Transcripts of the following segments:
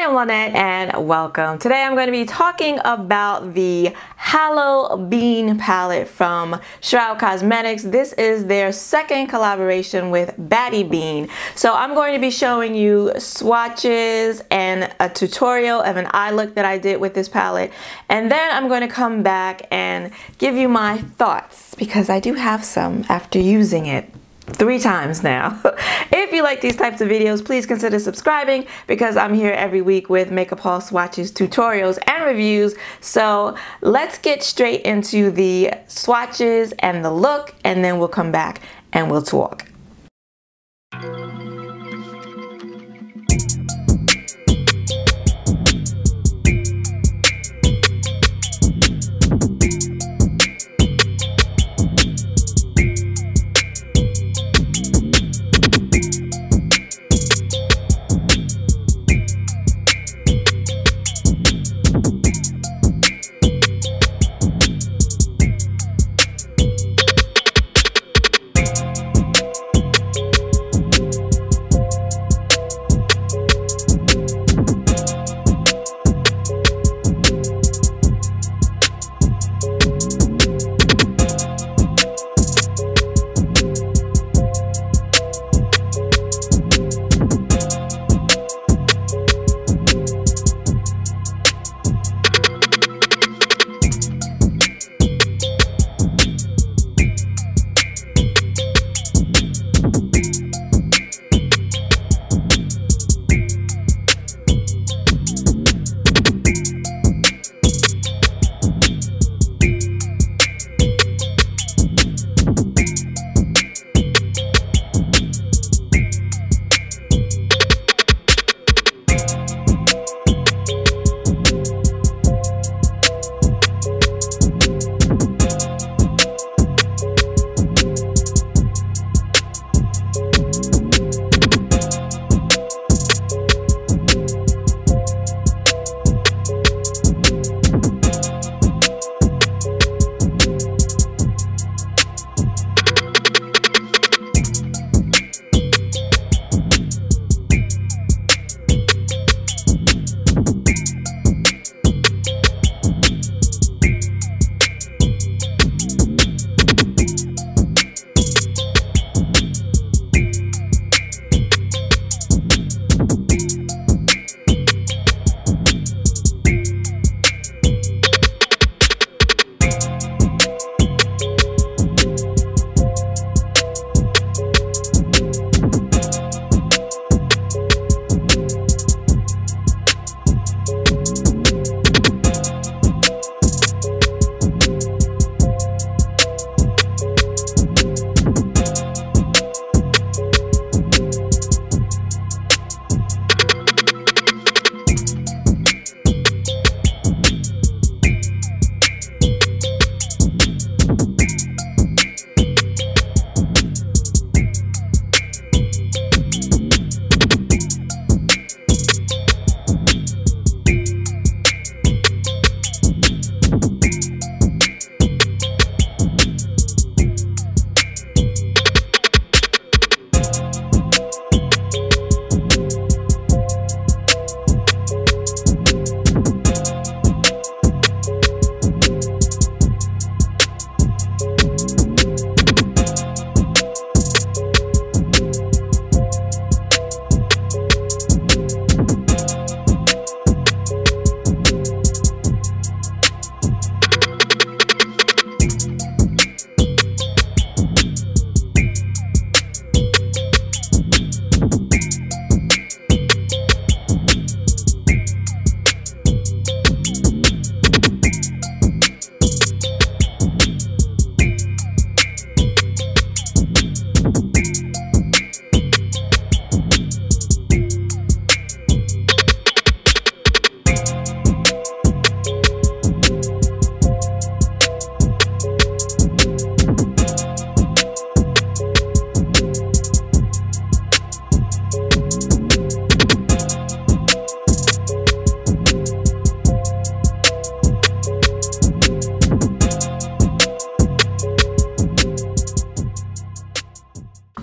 Hi, I'm Lynette and welcome. Today I'm going to be talking about the Hallo Bean palette from Shroud Cosmetics. This is their second collaboration with Baddie Bean. So I'm going to be showing you swatches and a tutorial of an eye look that I did with this palette. And then I'm going to come back and give you my thoughts because I do have some after using it 3 times now. If you like these types of videos, please consider subscribing because I'm here every week with makeup haul, swatches, tutorials, and reviews. So let's get straight into the swatches and the look, and then we'll come back and we'll talk.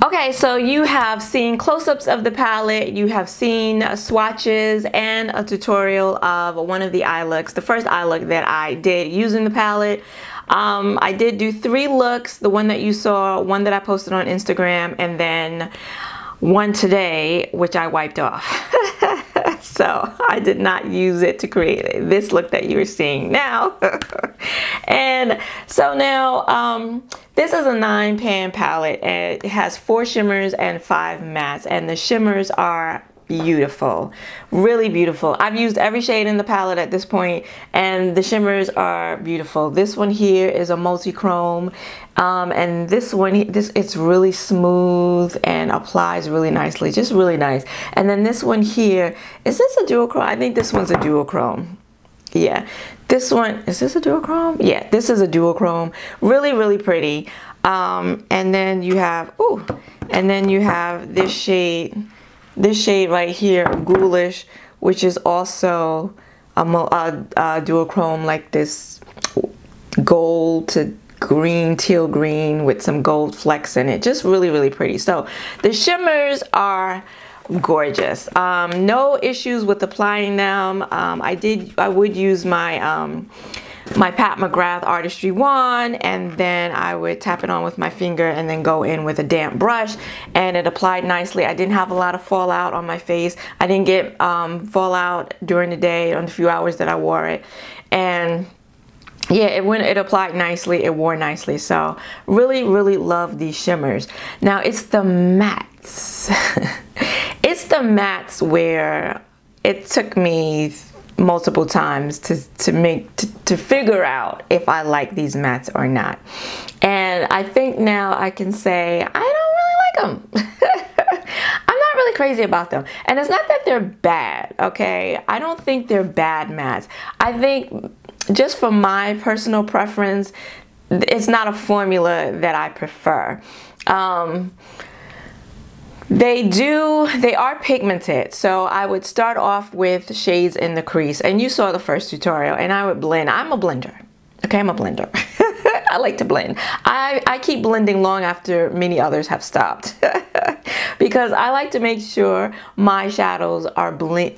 Okay, so you have seen close-ups of the palette, you have seen swatches and a tutorial of one of the eye looks, the first eye look that I did using the palette. I did do 3 looks, the one that you saw, one that I posted on Instagram, and then one today, which I wiped off. So I did not use it to create this look that you're seeing now. And so now this is a 9-pan palette, and it has 4 shimmers and 5 mattes, and the shimmers are beautiful, really beautiful. I've used every shade in the palette at this point, and the shimmers are beautiful. This one here is a multi-chrome, and this one, it's really smooth and applies really nicely, just really nice. And then this one here, is this a duochrome? I think this one's a duochrome. Yeah, this one, is this a duochrome? Yeah, this is a duochrome. Really, really pretty. And then you have, ooh, and then you have this shade right here, Ghoulish, which is also a duochrome, like this gold to green, teal green with some gold flecks in it. Just really, really pretty. So the shimmers are gorgeous. No issues with applying them. I would use my my Pat McGrath Artistry wand, and then I would tap it on with my finger and then go in with a damp brush, and it applied nicely. I didn't have a lot of fallout on my face. I didn't get fallout during the day on the few hours that I wore it, and yeah, it applied nicely, it wore nicely. So really, really love these shimmers. Now it's the mattes. It's the mattes where it took me multiple times to figure out if I like these mattes or not. And I think now I can say I don't really like them. I'm not really crazy about them. And it's not that they're bad, okay? I don't think they're bad mattes. I think just for my personal preference, it's not a formula that I prefer. They are pigmented, so I would start off with shades in the crease, and you saw the first tutorial, and I would blend. I'm a blender, okay? I'm a blender. I like to blend. I keep blending long after many others have stopped because I like to make sure my shadows are blend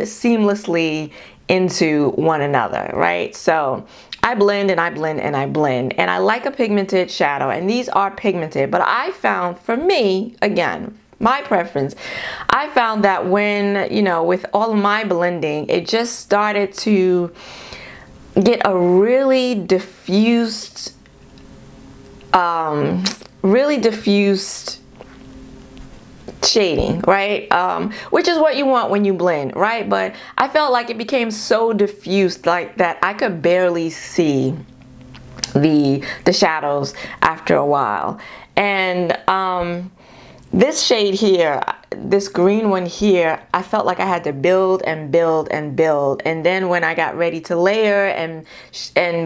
seamlessly into one another, right? So I blend and I blend and I blend, and I like a pigmented shadow, and these are pigmented, but I found, for me, again, my preference, I found that when, you know, with all of my blending, it just started to get a really diffused shading, right? Which is what you want when you blend, right? But I felt like it became so diffused like that I could barely see the shadows after a while. And this shade here, this green one here, I felt like I had to build and build and build, and then when I got ready to layer and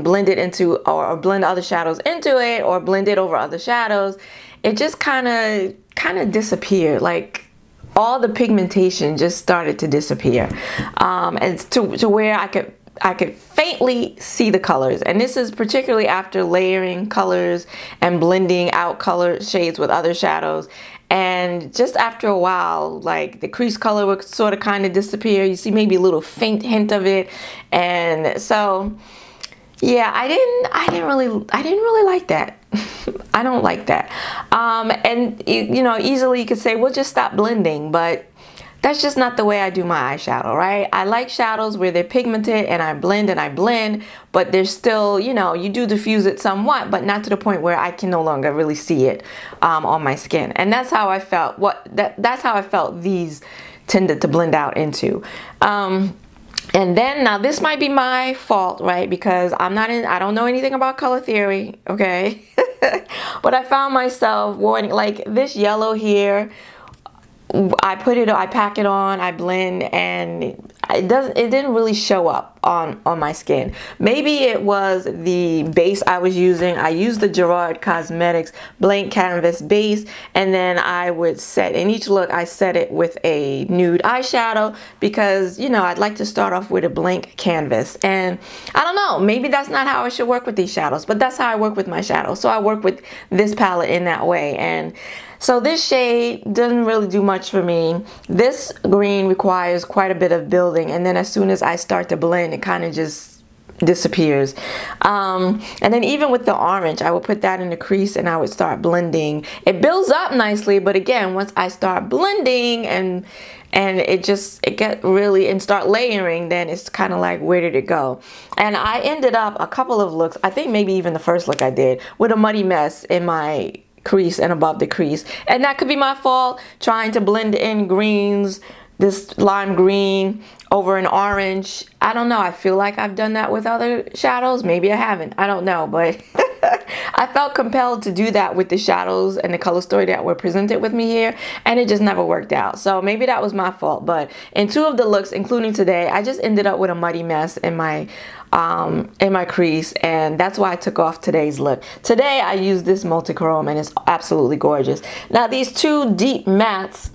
blend it into, or blend other shadows into it, or blend it over other shadows, it just kind of disappeared. Like all the pigmentation just started to disappear, and to where I could faintly see the colors. And this is particularly after layering colors and blending out color shades with other shadows. And just after a while, like the crease color would sort of kind of disappear. You see maybe a little faint hint of it. And so, yeah, I didn't really like that. I don't like that. And you know, easily you could say, well, just stop blending, but that's just not the way I do my eyeshadow, right? I like shadows where they're pigmented and I blend, but there's still, you know, you do diffuse it somewhat, but not to the point where I can no longer really see it on my skin. And that's how I felt. That's how I felt these tended to blend out into. And then, now this might be my fault, right? Because I don't know anything about color theory, okay? But I found myself wanting, like this yellow here, I pack it on, I blend, and it didn't really show up on my skin. Maybe it was the base I was using. I used the Shroud Cosmetics blank canvas base, and then I would set, in each look I set it with a nude eyeshadow, because you know, I'd like to start off with a blank canvas. And I don't know, maybe that's not how I should work with these shadows, but that's how I work with my shadows. So I work with this palette in that way. And so this shade doesn't really do much for me. This green requires quite a bit of building, and then as soon as I start to blend, it kind of just disappears. And then even with the orange, I would put that in the crease and I would start blending. It builds up nicely, but again, once I start blending and it get really, and start layering, then it's kind of like, where did it go? And I ended up a couple of looks, I think maybe even the first look I did, with a muddy mess in my crease and above the crease. And that could be my fault, trying to blend in greens, this lime green over an orange. I don't know, I feel like I've done that with other shadows. Maybe I haven't, I don't know, but I felt compelled to do that with the shadows and the color story that were presented with me here, and it just never worked out. So maybe that was my fault. But in two of the looks, including today, I just ended up with a muddy mess in my crease, and that's why I took off today's look. Today I used this multi-chrome and it's absolutely gorgeous. Now these two deep mattes,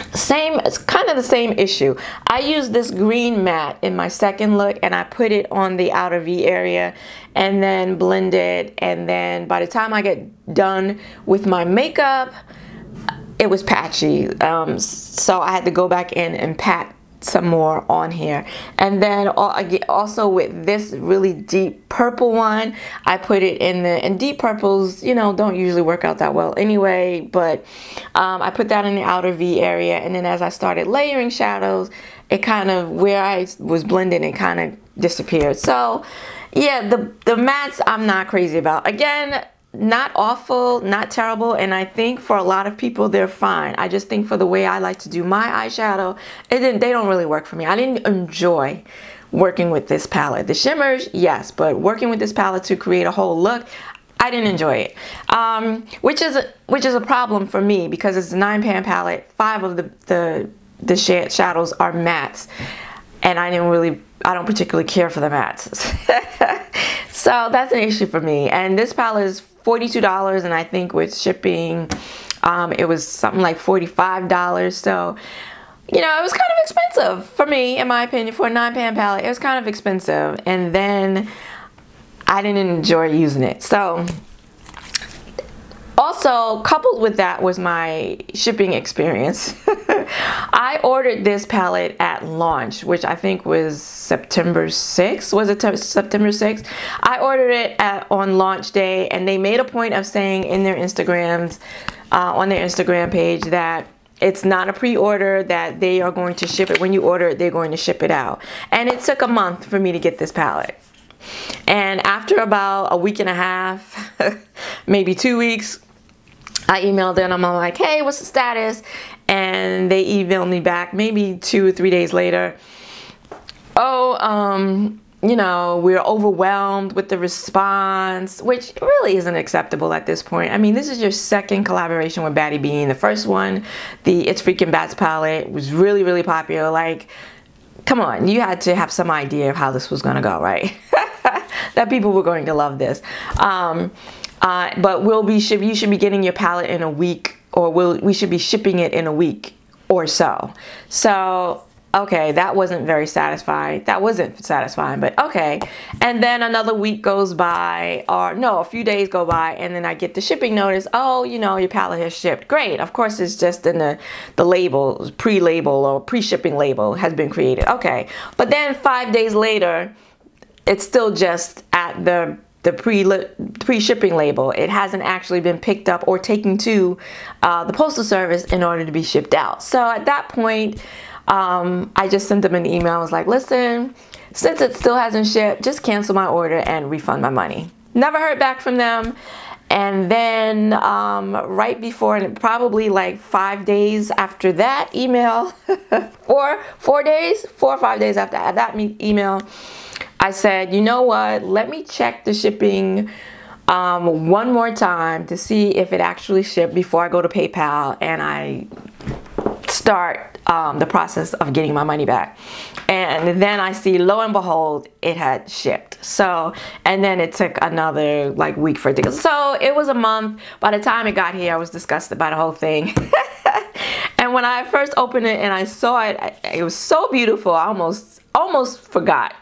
it's kind of the same issue. I used this green matte in my second look and I put it on the outer V area and then blended, and then by the time I get done with my makeup, it was patchy. So I had to go back in and pat some more on here. And then also with this really deep purple one, I put it in and deep purples, you know, don't usually work out that well anyway, but I put that in the outer V area, and then as I started layering shadows, it kind of, where I was blending, it kind of disappeared. So yeah, the mattes I'm not crazy about. Again, not awful, not terrible, and I think for a lot of people they're fine. I just think for the way I like to do my eyeshadow, they don't really work for me. I didn't enjoy working with this palette. The shimmers, yes, but working with this palette to create a whole look, I didn't enjoy it. Which is a problem for me, because it's a 9-pan palette. 5 of the shadows are mattes, and I don't particularly care for the mattes. So that's an issue for me. And this palette is $42, and I think with shipping it was something like $45. So you know, it was kind of expensive for me, in my opinion. For a 9-pan palette, it was kind of expensive, and then I didn't enjoy using it. So also coupled with that was my shipping experience. I ordered this palette at launch, which I think was September 6th. Was it September 6th? I ordered it on launch day, and they made a point of saying in their Instagrams, on their Instagram page, that it's not a pre-order, that they are going to ship it. When you order it, they're going to ship it out. And it took a month for me to get this palette. And after about a week and a half, maybe 2 weeks, I emailed them. I'm like, hey, what's the status? And they emailed me back maybe 2 or 3 days later. Oh, you know, we're overwhelmed with the response, which really isn't acceptable at this point. I mean, this is your second collaboration with Batty Bean. The first one, the It's Freaking Bats palette, was really, really popular. Like, come on, you had to have some idea of how this was gonna go, right? That people were going to love this. But you should be getting your palette in a week, or we should be shipping it in a week or so. So, okay, that wasn't very satisfying. That wasn't satisfying, but okay. And then another week goes by, or no, a few days go by, and then I get the shipping notice. Oh, you know, your palette has shipped. Great. Of course, it's just in the label, pre-label or pre-shipping label has been created. Okay. But then 5 days later, it's still just at the pre-shipping label. It hasn't actually been picked up or taken to the postal service in order to be shipped out. So at that point, I just sent them an email. I was like, listen, since it still hasn't shipped, just cancel my order and refund my money. Never heard back from them. And then right before, and probably like 5 days after that email, 4 or 5 days after that email, I said, you know what, let me check the shipping one more time to see if it actually shipped before I go to PayPal. And I start the process of getting my money back. And then I see, lo and behold, it had shipped. So, and then it took another like week for it to go. So it was a month. By the time it got here, I was disgusted by the whole thing. And when I first opened it and I saw it, it was so beautiful. I almost forgot.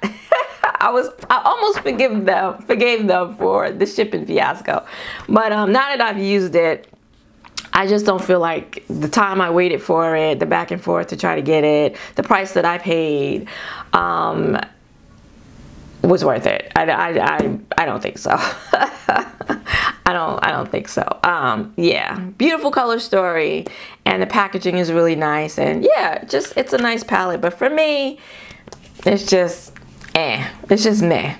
I almost forgave them for the shipping fiasco. But now that I've used it, I just don't feel like the time I waited for it, the back and forth to try to get it, the price that I paid, was worth it. I don't think so. I don't think so. Yeah, beautiful color story, and the packaging is really nice, and yeah, it's a nice palette. But for me, it's just it's just meh.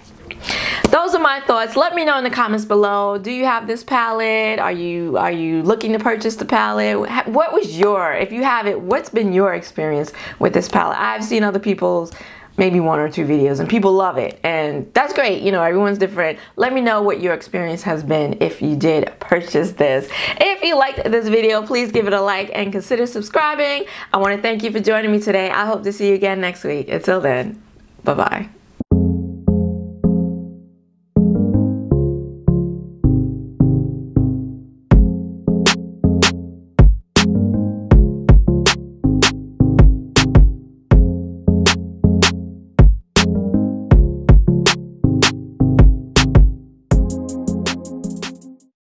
Those are my thoughts. Let me know in the comments below. Do you have this palette? Are you looking to purchase the palette? What was if you have it, what's been your experience with this palette? I've seen other people's maybe 1 or 2 videos and people love it, and that's great. You know, everyone's different. Let me know what your experience has been if you did purchase this. If you liked this video, please give it a like and consider subscribing. I want to thank you for joining me today. I hope to see you again next week. Until then, bye-bye.